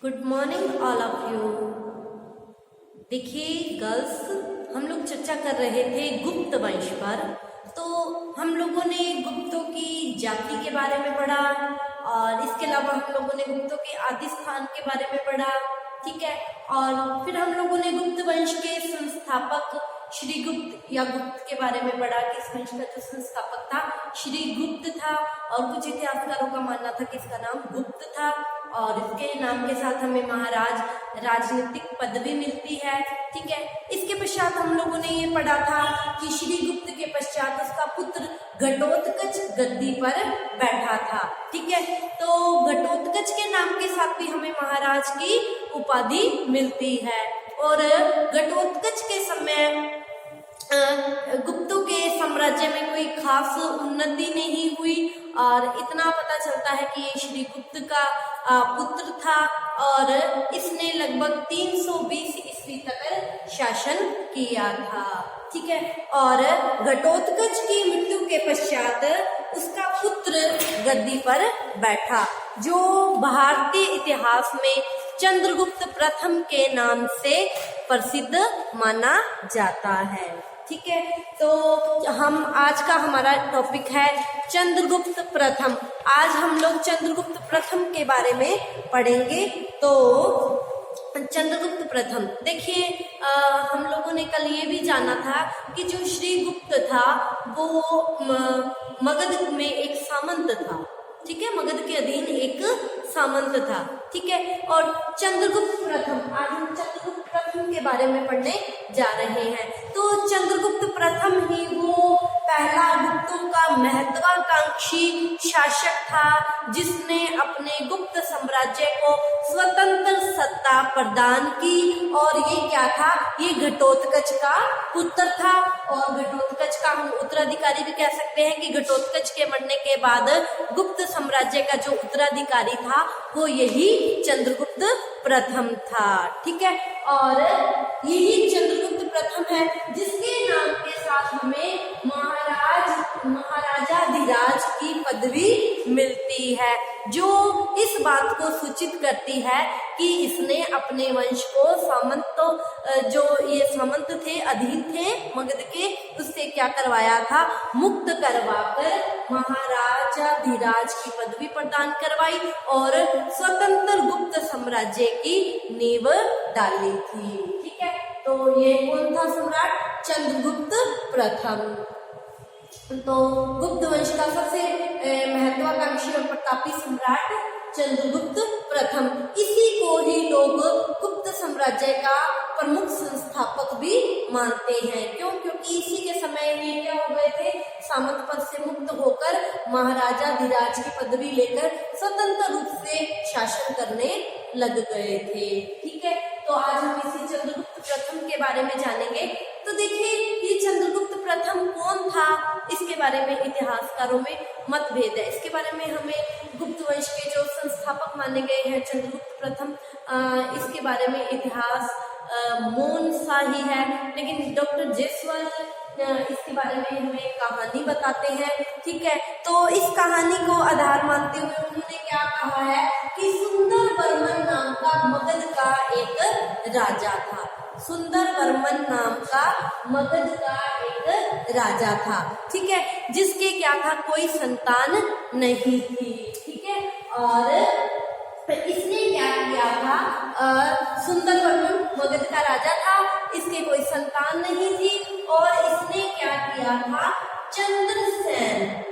Good morning all of you. देखिए girls, हम लोग चर्चा कर रहे थे गुप्त वंश पर। तो हम लोगों ने गुप्तों की जाति के बारे में पढ़ा और इसके अलावा हम लोगों ने गुप्तों के आदि स्थान के बारे में पढ़ा, ठीक है। और फिर हम लोगों ने गुप्त वंश के संस्थापक श्री गुप्त या गुप्त के बारे में पढ़ा कि इस वंश का जो संस्थापक था श्री गुप्त था और कुछ इतिहासकारों का मानना था कि इसका नाम गुप्त था और इसके नाम के साथ हमें महाराज राजनीतिक पदवी मिलती है, ठीक है। इसके पश्चात हम लोगों ने ये पढ़ा था कि श्री गुप्त के पश्चात उसका पुत्र घटोत्कच गद्दी पर बैठा था, ठीक है। तो घटोत्कच के नाम के साथ भी हमें महाराज की उपाधि मिलती है और घटोत्कच के समय गुप्तों के साम्राज्य में कोई खास उन्नति नहीं हुई और इतना पता चलता है कि ये श्री गुप्त का पुत्र था और इसने लगभग 320 ईस्वी तक शासन किया था, ठीक है। और घटोत्कच की मृत्यु के पश्चात उसका पुत्र गद्दी पर बैठा, जो भारतीय इतिहास में चंद्रगुप्त प्रथम के नाम से प्रसिद्ध माना जाता है, ठीक है। तो हम आज का हमारा टॉपिक है चंद्रगुप्त प्रथम। आज हम लोग चंद्रगुप्त प्रथम के बारे में पढ़ेंगे। तो चंद्रगुप्त प्रथम देखिए, हम लोगों ने कल ये भी जाना था कि जो श्री गुप्त था वो मगध में एक सामंत था, ठीक है। मगध के अधीन एक सामंत था, ठीक है। और चंद्रगुप्त प्रथम, आज हम चंद्रगुप्त प्रथम के बारे में पढ़ने जा रहे हैं। तो चंद्रगुप्त प्रथम ही वो पहला गुप्तों का महत्वाकांक्षी शासक था जिसने अपने गुप्त साम्राज्य को स्वतंत्र सत्ता प्रदान की। और ये क्या था, ये घटोत्कच का पुत्र था और घटोत्कच का हम उत्तराधिकारी भी कह सकते हैं कि घटोत्कच के मरने के बाद गुप्त साम्राज्य का जो उत्तराधिकारी था वो यही चंद्रगुप्त प्रथम था, ठीक है। और यही चंद्रगुप्त प्रथम है जिसके नाम के साथ हमें महाराजाधिराज की पदवी मिलती है, जो इस बात को सूचित करती है कि इसने अपने वंश को जो ये सामंत थे, अधीन थे मगध के, उससे क्या करवाया था, मुक्त करवाकर महाराजाधिराज की पदवी प्रदान करवाई और स्वतंत्र गुप्त साम्राज्य की नींव डाली थी, ठीक है। तो ये कौन था सम्राट? चंद्रगुप्त प्रथम। तो गुप्त वंश का सबसे महत्वाकांक्षी और प्रतापी सम्राट चंद्रगुप्त प्रथम। इसी को ही लोग गुप्त साम्राज्य का प्रमुख संस्थापक भी मानते हैं। क्यों? क्योंकि इसी के समय ये क्या हो गए थे, सामंत पद से मुक्त होकर महाराजाधिराज की पदवी लेकर स्वतंत्र रूप से शासन करने लग गए थे, ठीक है। तो आज हम इसी चंद्रगुप्त प्रथम के बारे में जानेंगे। तो देखिए, ये चंद्रगुप्त प्रथम कौन था, इसके बारे में इतिहासकारों में मतभेद है। इसके बारे में हमें गुप्त वंश के जो संस्थापक माने गए हैं चंद्रगुप्त प्रथम, इसके बारे में इतिहास मौन सा ही है, लेकिन डॉक्टर जेसवाल इसके बारे में हमें कहानी बताते हैं, ठीक है। तो इस कहानी को आधार मानते हुए उन्होंने क्या कहा है कि सुंदर वर्मन नाम का मगध का एक राजा था। सुंदर वर्मन नाम का मगध का एक राजा था, ठीक है, जिसके क्या था, कोई संतान नहीं थी, ठीक है। और इसने क्या किया था, सुंदर वर्मन मगध का राजा था, इसके कोई संतान नहीं थी और इसने क्या किया था, चंद्रसेन,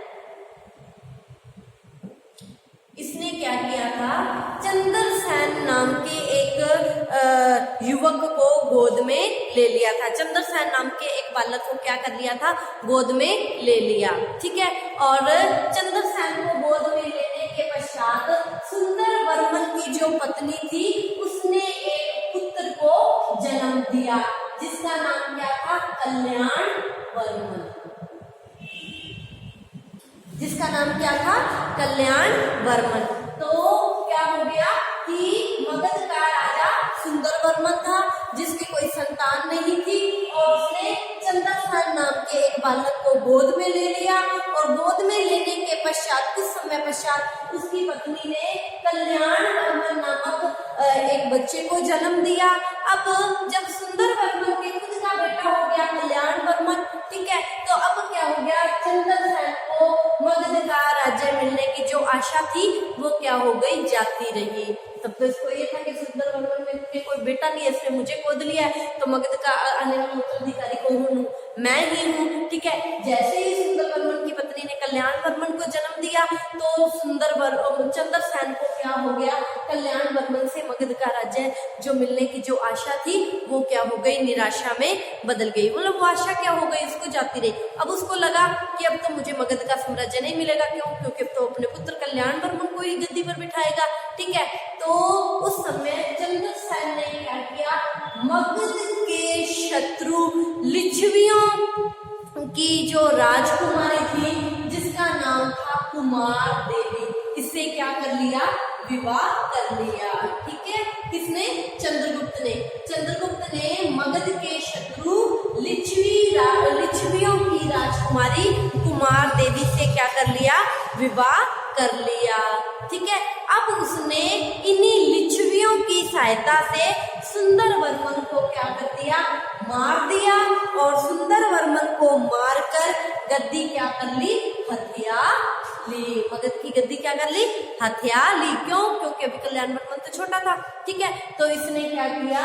इसने क्या किया था, चंद्रसेन नाम के एक युवक को गोद में ले लिया था। चंद्रसेन नाम के एक बालक को क्या कर लिया था, गोद में ले लिया, ठीक है। और चंद्रसेन को गोद में लेने के पश्चात सुंदर वर्मन की जो पत्नी थी उसने एक पुत्र को जन्म दिया जिसका नाम क्या था, कल्याण वर्मन, जिसका नाम क्या था, कल्याण वर्मन। तो क्या हो गया कि मगध का राजा सुंदर वर्मन था जिसकी कोई संतान नहीं थी और उसने चंद्रसेन नाम के एक बालक को गोद में ले लिया और गोद में लेने के पश्चात कुछ समय पश्चात उसकी पत्नी ने कल्याण वर्मन नामक एक बच्चे को जन्म दिया। अब जब सुंदर वर्मन के खुद का बेटा हो गया कल्याण वर्मन, ठीक है, तो अब क्या हो गया, चंद्रसेन को मगध का राज्य मिलने की जो आशा थी वो क्या हो गई, जाती रही। तब तो इसको ये था कि सुंदर वर्मन में कोई बेटा नहीं है, इसने मुझे गोद लिया है तो मगध का आने वाला उत्तराधिकारी कौन हूँ, मैं ही हूँ, ठीक है। जैसे ही सुंदर वर्मन की पत्नी ने कल्याण वर्मन को जन्म दिया तो चंद्रसेन को क्या हो गया, कल्याण वर्मन से मगध का राज्य जो मिलने की जो आशा थी वो क्या हो गई, निराशा में बदल गई। मतलब वो आशा क्या हो गई, इसको जाती रही। अब उसको लगा कि अब तो मुझे मगध का साम्राज्य नहीं मिलेगा, क्यों, क्योंकि तो अपने पुत्र कल्याण वर्मन को ही गद्दी पर बिठाएगा, ठीक है। तो उस समय चंद्रसेन ने क्या किया, मगध के शत्रु लिच्छवियों की जो राजकुमारी थी जिसका नाम था कुमार देवी, इससे क्या कर लिया, विवाह कर लिया, ठीक है। किसने, चंद्रगुप्त ने। चंद्रगुप्त ने मगध के शत्रु लिच्छवियों की राजकुमारी कुमार देवी से क्या कर लिया, विवाह कर लिया, ठीक है। अब उसने इन्हीं लिच्छवियों की सहायता से सुंदर वर्मन को क्या कर दिया, मार दिया और सुंदर वर्मन को मारकर गद्दी क्या कर ली, हथिया ली। मगध की गद्दी क्या कर ली, हथिया ली। क्यों, क्योंकि अभी कल्याण वर्मन तो छोटा था, ठीक है। तो इसने क्या किया,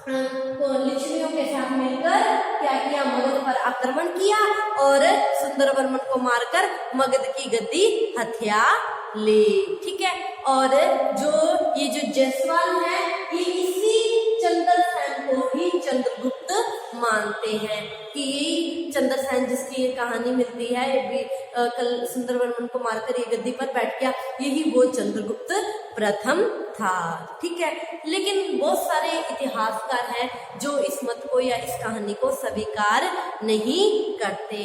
लिच्छवियों के साथ मिलकर क्या किया, मगध पर आक्रमण किया और सुंदर वर्मन को मारकर मगध की गद्दी हथिया ली, ठीक है। और ये जो जायसवाल है ये इसी चंद्रसेन को ही चंद्रगुप्त मानते हैं कि चंद्रसेन जिसकी ये कहानी मिलती है, कल सुंदर वर्मन को मारकर ये गद्दी पर बैठ गया, यही वो चंद्रगुप्त प्रथम था, ठीक है। लेकिन बहुत सारे इतिहासकार हैं जो इस मत को या इस कहानी को स्वीकार नहीं करते,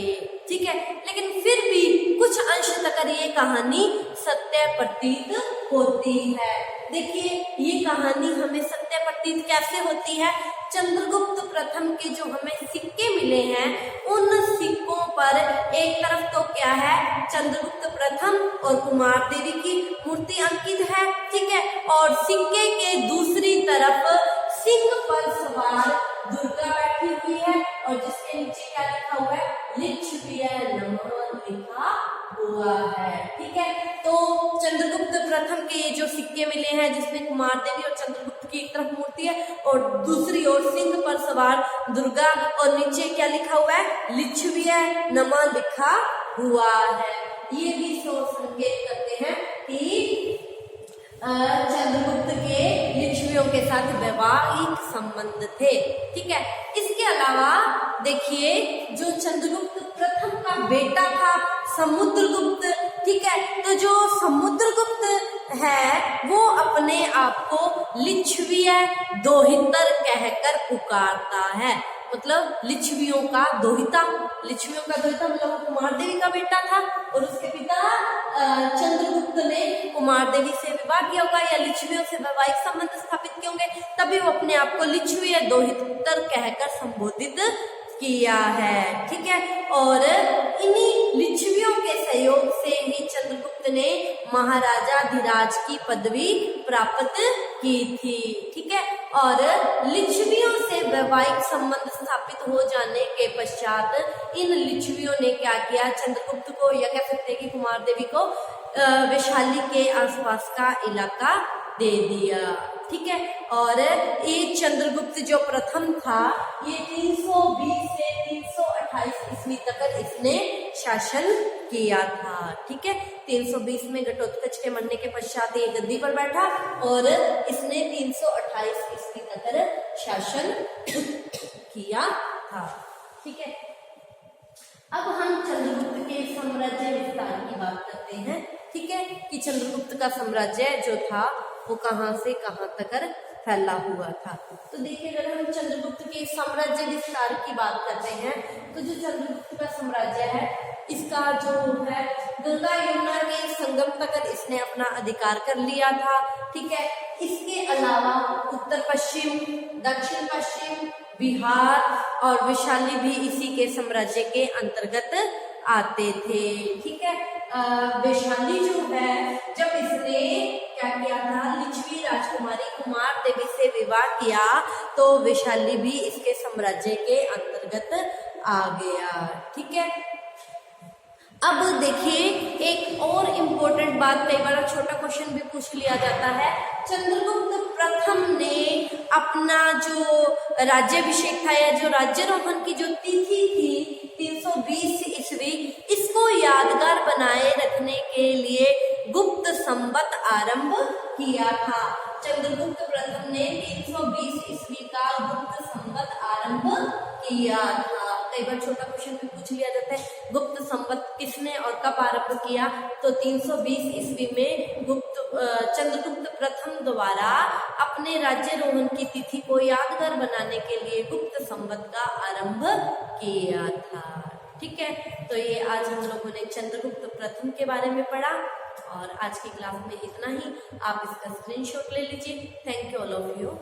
ठीक है। लेकिन फिर भी कुछ अंश तक ये कहानी सत्य प्रतीत होती है। देखिए ये कहानी हमें सत्य प्रतीत कैसे होती है, चंद्रगुप्त प्रथम के जो हमें सिक्के मिले हैं उन सिक्कों पर एक तरफ तो क्या है, चंद्रगुप्त प्रथम और कुमार देवी की मूर्ति अंकित है, ठीक है। और सिक्के के दूसरी तरफ सिंह पर सवार दुर्गा बैठी हुई है और जिसके नीचे क्या लिखा हुआ है, लिच्छविय नमः लिखा हुआ है, ठीक है। तो चंद्रगुप्त प्रथम के ये जो सिक्के मिले हैं जिसमें कुमार देवी और चंद्रगुप्त की एक तरफ मूर्ति है और दूसरी ओर सिंह पर सवार दुर्गा और नीचे क्या लिखा हुआ है, लिच्छविय नमः लिखा हुआ है। ये भी सोच संकेत करते हैं कि चंद्रगुप्त के लिच्छवियों के साथ वैवाहिक संबंध थे, ठीक है। इसके अलावा देखिए जो चंद्रगुप्त प्रथम का बेटा था समुद्रगुप्त, ठीक है, तो जो समुद्रगुप्त है वो अपने आप को लिच्छविय दोहितर कहकर पुकारता है, मतलब लिच्छवियों का दोहिता। लिच्छवियों का दोहिता मतलब वो कुमार देवी का बेटा था और उसके पिता चंद्रगुप्त ने कुमार देवी से विवाह किया होगा या लिच्छवियों से वैवाहिक संबंध स्थापित किए होंगे, तभी वो अपने आप को लिच्छविय दोहितर कहकर संबोधित किया है, ठीक है। और इन्हीं लिच्छवियों के सहयोग से ही चंद्रगुप्त ने महाराजाधिराज की पदवी प्राप्त की थी, ठीक है। और लिच्छवियों से वैवाहिक संबंध स्थापित हो जाने के पश्चात इन लिच्छवियों ने क्या किया, चंद्रगुप्त को या कह सकते हैं कि कुमार देवी को वैशाली के आसपास का इलाका दे दिया, ठीक है। और ये चंद्रगुप्त जो प्रथम था ये 320 से 328 ईस्वी तक इसने शासन किया था, ठीक है। 320 में घटोत्कच के मरने के पश्चात ये गद्दी पर बैठा और इसने 328 ईस्वी तक शासन किया था, ठीक है। अब हम चंद्रगुप्त के साम्राज्य विस्तार की बात करते हैं, ठीक है, कि चंद्रगुप्त का साम्राज्य जो था वो कहाँ से कहाँ तक फैला हुआ था। तो देखिए अगर हम चंद्रगुप्त के साम्राज्य विस्तार की बात करते हैं तो जो चंद्रगुप्त का साम्राज्य है इसका जो है गंगा यमुना के संगम तक इसने अपना अधिकार कर लिया था, ठीक है। इसके अलावा उत्तर पश्चिम, दक्षिण पश्चिम, बिहार और वैशाली भी इसी के साम्राज्य के अंतर्गत आते थे। ठीक है, वैशाली जो है जब इसने क्या किया था, लिच्छवी राजकुमारी कुमार देवी से विवाह किया तो वैशाली भी इसके साम्राज्य के अंतर्गत आ गया। ठीक है, अब देखिए एक और इम्पोर्टेंट बात, कई बार छोटा क्वेश्चन भी पूछ लिया जाता है। चंद्रगुप्त प्रथम ने अपना जो राज्याभिषेक था या जो राज्यारोहण की जो तिथि थी 320 ईस्वी, इसको यादगार बनाए रखने के लिए गुप्त संवत आरंभ किया था। चंद्रगुप्त प्रथम ने 320 ईस्वी का गुप्त संवत आरंभ किया था। कई बार छोटा क्वेश्चन भी पूछ लिया जाता है, गुप्त संवत किसने और कब आरंभ किया, तो 320 ईस्वी में चंद्रगुप्त प्रथम द्वारा अपने राज्यारोहण की तिथि को यादगार बनाने के लिए गुप्त संवत का आरंभ किया था। ठीक है, तो ये आज हम लोगों ने चंद्रगुप्त प्रथम के बारे में पढ़ा और आज की क्लास में इतना ही। आप इसका स्क्रीनशॉट ले लीजिए। Thank you all of you.